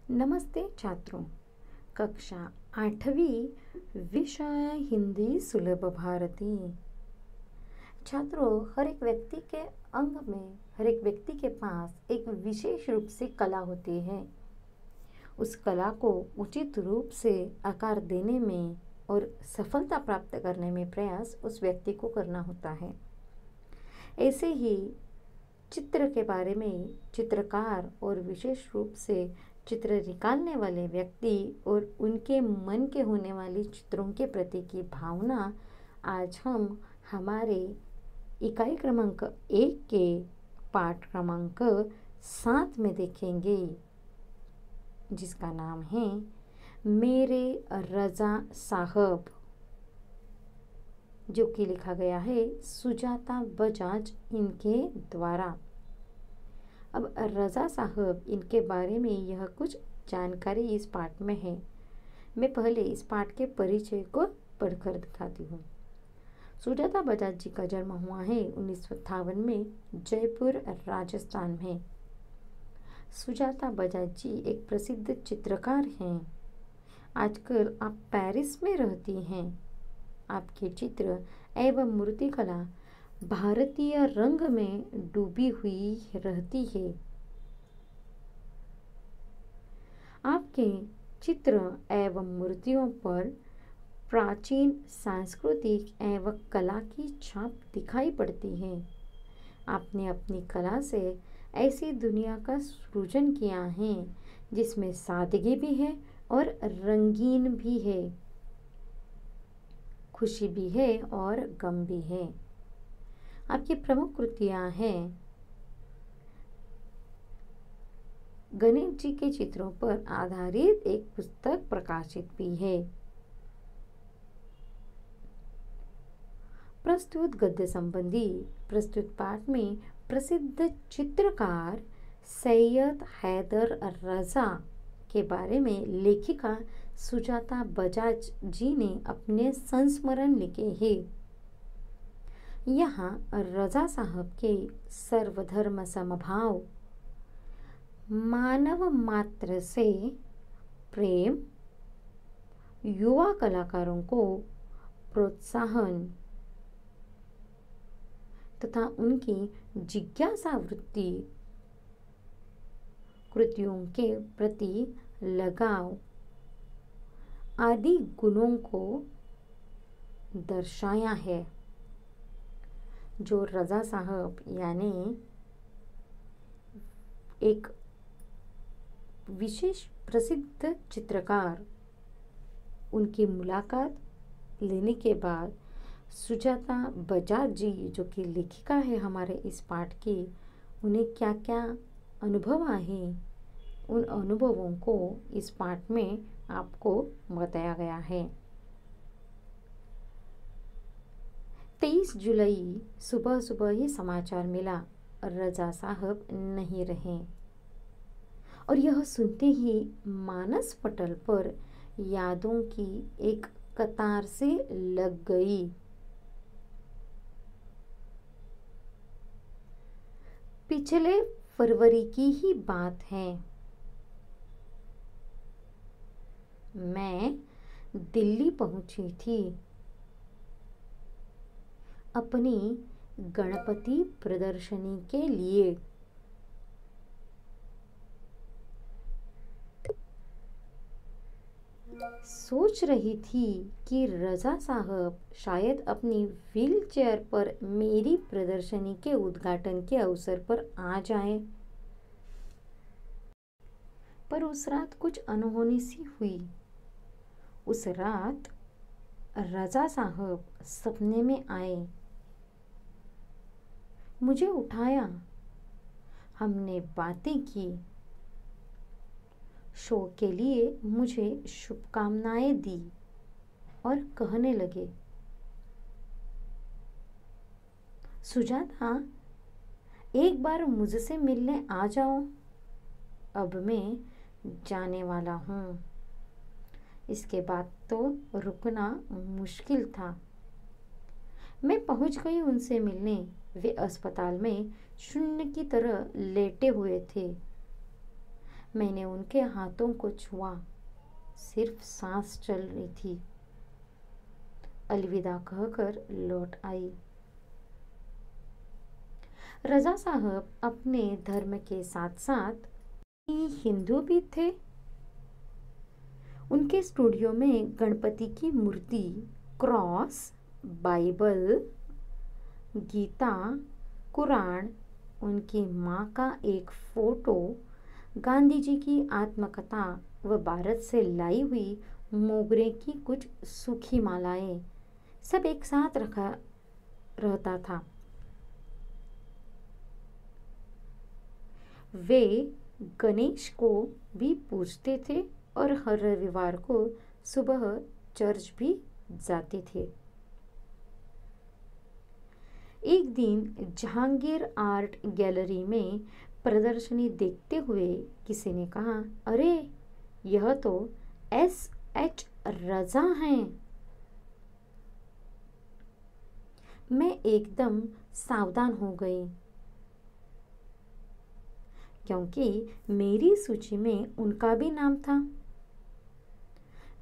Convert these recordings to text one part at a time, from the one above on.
नमस्ते छात्रों। कक्षा 8वीं, विषय हिंदी सुलभ भारती। छात्रों, हर एक व्यक्ति के अंग में, हर एक व्यक्ति के पास एक विशेष रूप से कला होती है। उस कला को उचित रूप से आकार देने में और सफलता प्राप्त करने में प्रयास उस व्यक्ति को करना होता है। ऐसे ही चित्र के बारे में चित्रकार और विशेष रूप से चित्र निकालने वाले व्यक्ति और उनके मन के होने वाली चित्रों के प्रति की भावना आज हम हमारे इकाई क्रमांक 1 के पाठ क्रमांक 7 में देखेंगे, जिसका नाम है मेरे रजा साहब, जो कि लिखा गया है सुजाता बजाज इनके द्वारा। अब रजा साहब, इनके बारे में यह कुछ जानकारी इस पाठ में है। मैं पहले इस पाठ के परिचय को पढ़कर दिखाती हूँ। सुजाता बजाज जी का जन्म हुआ है 1958 में जयपुर, राजस्थान में। सुजाता बजाज जी एक प्रसिद्ध चित्रकार हैं। आजकल आप पेरिस में रहती हैं। आपके चित्र एवं मूर्तिकला भारतीय रंग में डूबी हुई रहती है। आपके चित्र एवं मूर्तियों पर प्राचीन सांस्कृतिक एवं कला की छाप दिखाई पड़ती है। आपने अपनी कला से ऐसी दुनिया का सृजन किया है जिसमें सादगी भी है और रंगीन भी है, खुशी भी है और गम भी है। आपकी प्रमुख कृतियां हैं गणेश जी के चित्रों पर आधारित एक पुस्तक प्रकाशित भी है। प्रस्तुत गद्य संबंधी प्रस्तुत पाठ में प्रसिद्ध चित्रकार सैयद हैदर रजा के बारे में लेखिका सुजाता बजाज जी ने अपने संस्मरण लिखे हैं। यहाँ रजा साहब के सर्वधर्म समभाव, मानव मात्र से प्रेम, युवा कलाकारों को प्रोत्साहन तथा उनकी जिज्ञासा वृत्ति, कृतियों के प्रति लगाव आदि गुणों को दर्शाया है। जो रजा साहब यानी एक विशेष प्रसिद्ध चित्रकार, उनकी मुलाकात लेने के बाद सुजाता बजाज जी, जो कि लेखिका है हमारे इस पाठ की, उन्हें क्या क्या अनुभव आए, उन अनुभवों को इस पाठ में आपको बताया गया है। 23 जुलाई सुबह सुबह ही समाचार मिला, रजा साहब नहीं रहे। और यह सुनते ही मानस पटल पर यादों की एक कतार से लग गई। पिछले फरवरी की ही बात है। मैं दिल्ली पहुंची थी अपनी गणपति प्रदर्शनी के लिए। सोच रही थी कि रजा साहब शायद अपनी व्हीलचेयर पर मेरी प्रदर्शनी के उद्घाटन के अवसर पर आ जाएं। पर उस रात कुछ अनहोनी सी हुई। उस रात रजा साहब सपने में आए, मुझे उठाया, हमने बातें की, शो के लिए मुझे शुभकामनाएं दी और कहने लगे, सुजाता, एक बार मुझसे मिलने आ जाओ, अब मैं जाने वाला हूँ। इसके बाद तो रुकना मुश्किल था। मैं पहुंच गई उनसे मिलने। वे अस्पताल में शून्य की तरह लेटे हुए थे। मैंने उनके हाथों को छुआ। सिर्फ सांस चल रही थी। अलविदा कहकर लौट आई। रजा साहब अपने धर्म के साथ साथ हिंदू भी थे। उनके स्टूडियो में गणपति की मूर्ति, क्रॉस, बाइबल, गीता, कुरान, उनकी माँ का एक फोटो, गांधी जी की आत्मकथा व भारत से लाई हुई मोगरे की कुछ सूखी मालाएं सब एक साथ रखा रहता था। वे गणेश को भी पूजते थे और हर रविवार को सुबह चर्च भी जाते थे। एक दिन जहांगीर आर्ट गैलरी में प्रदर्शनी देखते हुए किसी ने कहा, अरे यह तो S.H. रजा हैं। मैं एकदम सावधान हो गई, क्योंकि मेरी सूची में उनका भी नाम था।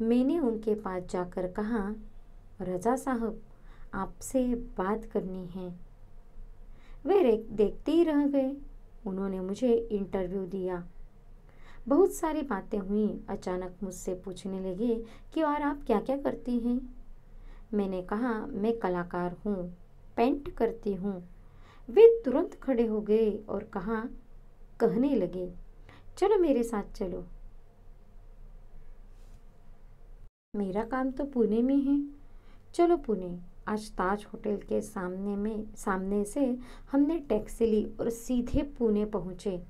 मैंने उनके पास जाकर कहा, रजा साहब, आपसे बात करनी है। वे देखते ही रह गए। उन्होंने मुझे इंटरव्यू दिया। बहुत सारी बातें हुई। अचानक मुझसे पूछने लगे कि और आप क्या क्या करती हैं। मैंने कहा, मैं कलाकार हूँ, पेंट करती हूँ। वे तुरंत खड़े हो गए और कहने लगे, चलो मेरे साथ चलो। मेरा काम तो पुणे में है। चलो पुणे। आज ताज होटल के सामने से हमने टैक्सी ली और सीधे पुणे पहुंचे।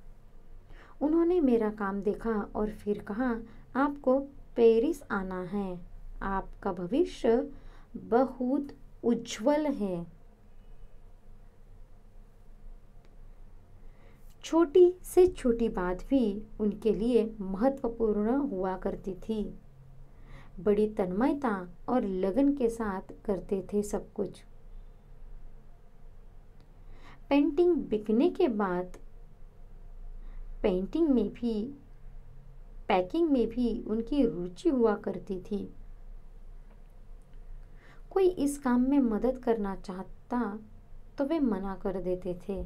उन्होंने मेरा काम देखा और फिर कहा, आपको पेरिस आना है। आपका भविष्य बहुत उज्जवल है। छोटी से छोटी बात भी उनके लिए महत्वपूर्ण हुआ करती थी। बड़ी तन्मयता और लगन के साथ करते थे सब कुछ। पेंटिंग बिकने के बाद पैकिंग में भी उनकी रुचि हुआ करती थी। कोई इस काम में मदद करना चाहता तो वे मना कर देते थे।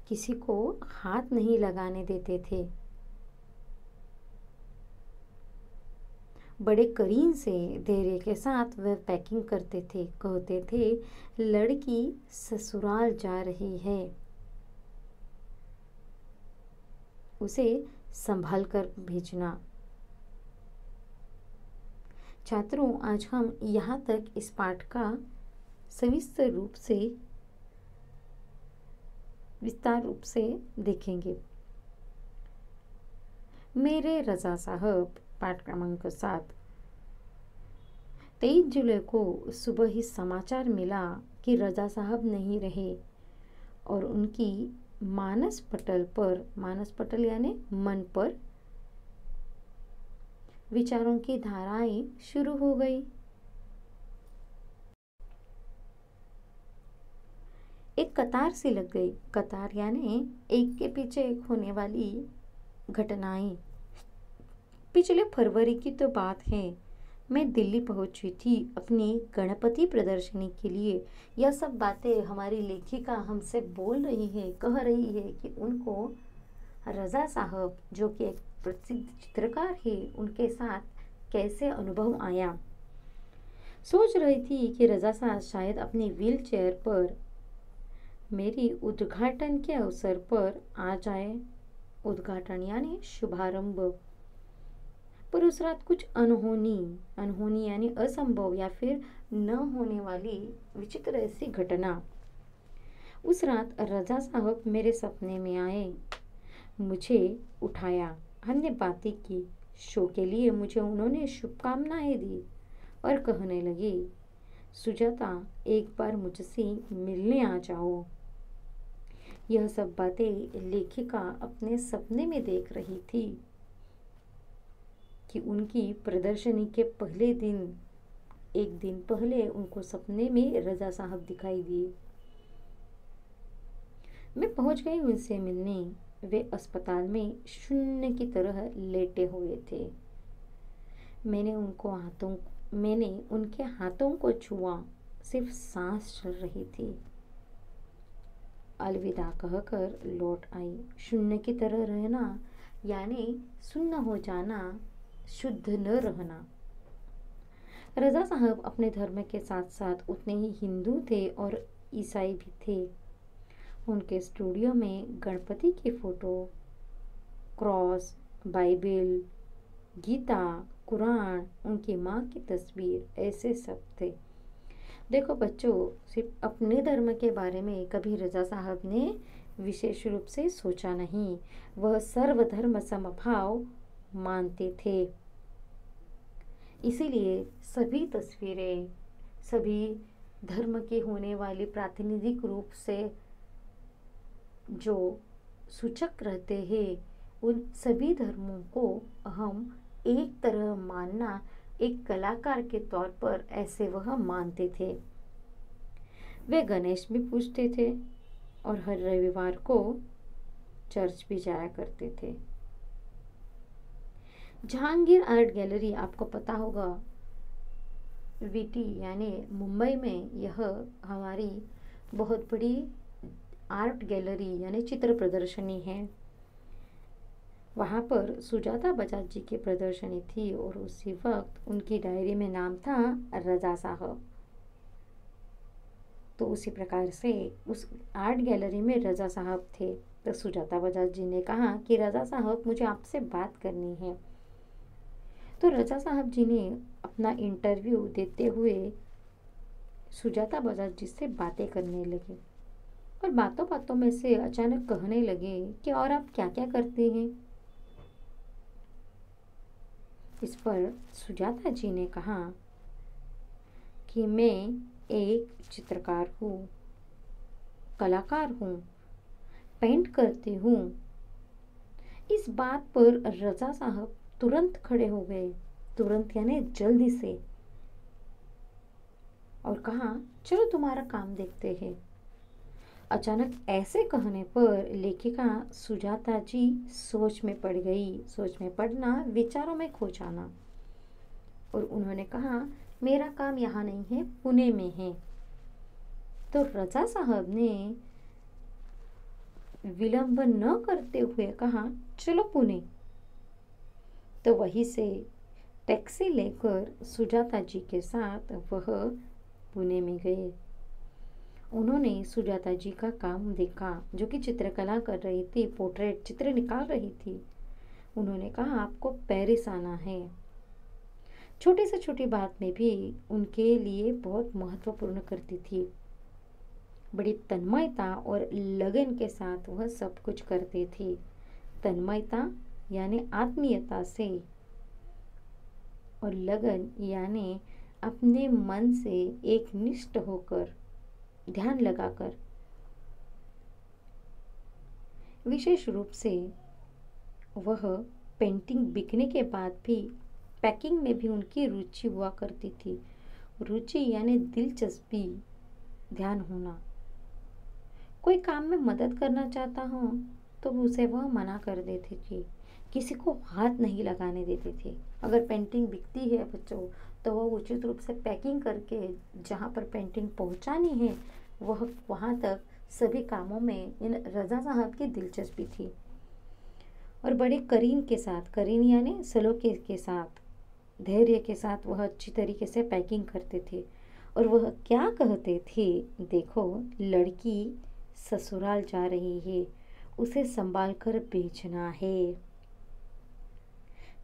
किसी को हाथ नहीं लगाने देते थे। बड़े करीन से धैर्य के साथ वह पैकिंग करते थे। कहते थे, लड़की ससुराल जा रही है, उसे संभाल कर भेजना। छात्रों, आज हम यहाँ तक इस पाठ का विस्तार रूप से देखेंगे। मेरे रजा साहब, पाठ क्रमांक 7। 23 जुलाई को सुबह ही समाचार मिला कि रजा साहब नहीं रहे और उनकी मानस पटल यानी मन पर विचारों की धाराएं शुरू हो गई। एक कतार सी लग गई। कतार यानी एक के पीछे एक होने वाली घटनाएं। पिछले फरवरी की तो बात है। मैं दिल्ली पहुंची थी अपनी गणपति प्रदर्शनी के लिए। यह सब बातें हमारी लेखिका हमसे बोल रही है, कह रही है कि उनको रजा साहब, जो कि एक प्रसिद्ध चित्रकार है, उनके साथ कैसे अनुभव आया। सोच रही थी कि रजा साहब शायद अपनी व्हील चेयर पर मेरी उद्घाटन के अवसर पर आ जाए। उद्घाटन यानी शुभारंभ। पर उस रात कुछ अनहोनी यानी असंभव या फिर न होने वाली विचित्र ऐसी घटना। उस रात रजा साहब मेरे सपने में आए, मुझे उठाया, हमने बातें की। शो के लिए मुझे उन्होंने शुभकामनाएं दी और कहने लगे, सुजाता, एक बार मुझसे मिलने आ जाओ। यह सब बातें लेखिका अपने सपने में देख रही थी कि उनकी प्रदर्शनी के पहले दिन, एक दिन पहले, उनको सपने में रजा साहब दिखाई दिए। मैं पहुंच गई उनसे मिलने। वे अस्पताल में शून्य की तरह लेटे हुए थे। मैंने मैंने उनके हाथों को छुआ। सिर्फ सांस चल रही थी। अलविदा कहकर लौट आई। शून्य की तरह रहना यानी शून्य हो जाना, शुद्ध न रहना। रजा साहब अपने धर्म के साथ साथ उतने ही हिंदू थे और ईसाई भी थे। उनके स्टूडियो में गणपति की photo, cross, Bible, Gita, Quran, उनकी माँ की तस्वीर, ऐसे सब थे। देखो बच्चों, सिर्फ अपने धर्म के बारे में कभी रजा साहब ने विशेष रूप से सोचा नहीं। वह सर्वधर्म समभाव मानते थे। इसीलिए सभी तस्वीरें, सभी धर्म की होने वाली प्रातिनिधिक रूप से जो सूचक रहते हैं, उन सभी धर्मों को हम एक तरह मानना, एक कलाकार के तौर पर ऐसे वह मानते थे। वे गणेश भी पूजते थे और हर रविवार को चर्च भी जाया करते थे। जहांगीर आर्ट गैलरी आपको पता होगा, वीटी यानी मुंबई में यह हमारी बहुत बड़ी आर्ट गैलरी यानी चित्र प्रदर्शनी है। वहाँ पर सुजाता बजाज जी की प्रदर्शनी थी और उसी वक्त उनकी डायरी में नाम था रजा साहब। तो उसी प्रकार से उस आर्ट गैलरी में रजा साहब थे। तो सुजाता बजाज जी ने कहा कि रजा साहब, मुझे आपसे बात करनी है। तो रजा साहब जी ने अपना इंटरव्यू देते हुए सुजाता बजाज जी से बातें करने लगे और बातों बातों में से अचानक कहने लगे कि और आप क्या क्या करते हैं। इस पर सुजाता जी ने कहा कि मैं एक चित्रकार हूँ, कलाकार हूँ, पेंट करती हूँ। इस बात पर रजा साहब तुरंत खड़े हो गए, तुरंत यानी जल्दी से, और कहा चलो तुम्हारा काम देखते हैं। अचानक ऐसे कहने पर लेखिका सुजाता जी सोच में पड़ गई। सोच में पड़ना, विचारों में खो जाना। और उन्होंने कहा मेरा काम यहाँ नहीं है, पुणे में है। तो रजा साहब ने विलंब न करते हुए कहा चलो पुणे। तो वहीं से टैक्सी लेकर सुजाता जी के साथ वह पुणे में गए। उन्होंने सुजाता जी का काम देखा, जो कि चित्रकला कर रही थी, पोर्ट्रेट चित्र निकाल रही थी। उन्होंने कहा आपको पेरिस आना है। छोटी से छोटी बात में भी उनके लिए बहुत महत्वपूर्ण करती थी। बड़ी तन्मयता और लगन के साथ वह सब कुछ करते थे। तन्मयता यानी आत्मीयता से, और लगन यानी अपने मन से एक निष्ठ होकर, ध्यान लगाकर। विशेष रूप से वह पेंटिंग बिकने के बाद भी पैकिंग में भी उनकी रुचि हुआ करती थी। रुचि यानी दिलचस्पी, ध्यान होना। कोई काम में मदद करना चाहता हो तो उसे वह मना कर देते थे, किसी को हाथ नहीं लगाने देते थे। अगर पेंटिंग बिकती है बच्चों, तो वह उचित रूप से पैकिंग करके जहाँ पर पेंटिंग पहुँचानी है, वह वहाँ तक सभी कामों में इन रजा साहब की दिलचस्पी थी। और बड़े करीन के साथ, करीन यानी सलोके के साथ, धैर्य के साथ वह अच्छी तरीके से पैकिंग करते थे। और वह क्या कहते थे, देखो लड़की ससुराल जा रही है, उसे संभाल कर बेचना है।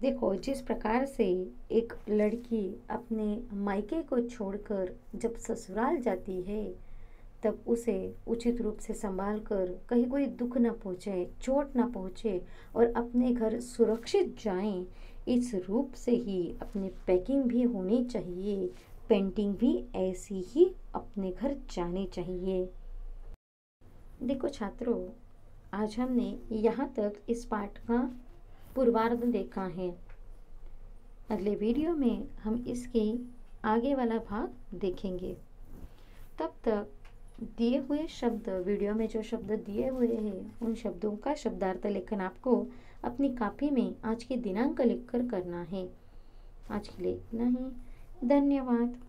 देखो जिस प्रकार से एक लड़की अपने मायके को छोड़कर जब ससुराल जाती है, तब उसे उचित रूप से संभाल कर कहीं कोई दुख न पहुँचे, चोट न पहुँचे और अपने घर सुरक्षित जाएं, इस रूप से ही अपनी पैकिंग भी होनी चाहिए, पेंटिंग भी ऐसी ही अपने घर जानी चाहिए। देखो छात्रों, आज हमने यहाँ तक इस पाठ का पूर्वार्ध देखा है। अगले वीडियो में हम इसके आगे वाला भाग देखेंगे। तब तक दिए हुए शब्द, वीडियो में जो शब्द दिए हुए हैं उन शब्दों का शब्दार्थ लेखन आपको अपनी कॉपी में आज के दिनांक लिखकर करना है। आज के लिए इतना ही। धन्यवाद।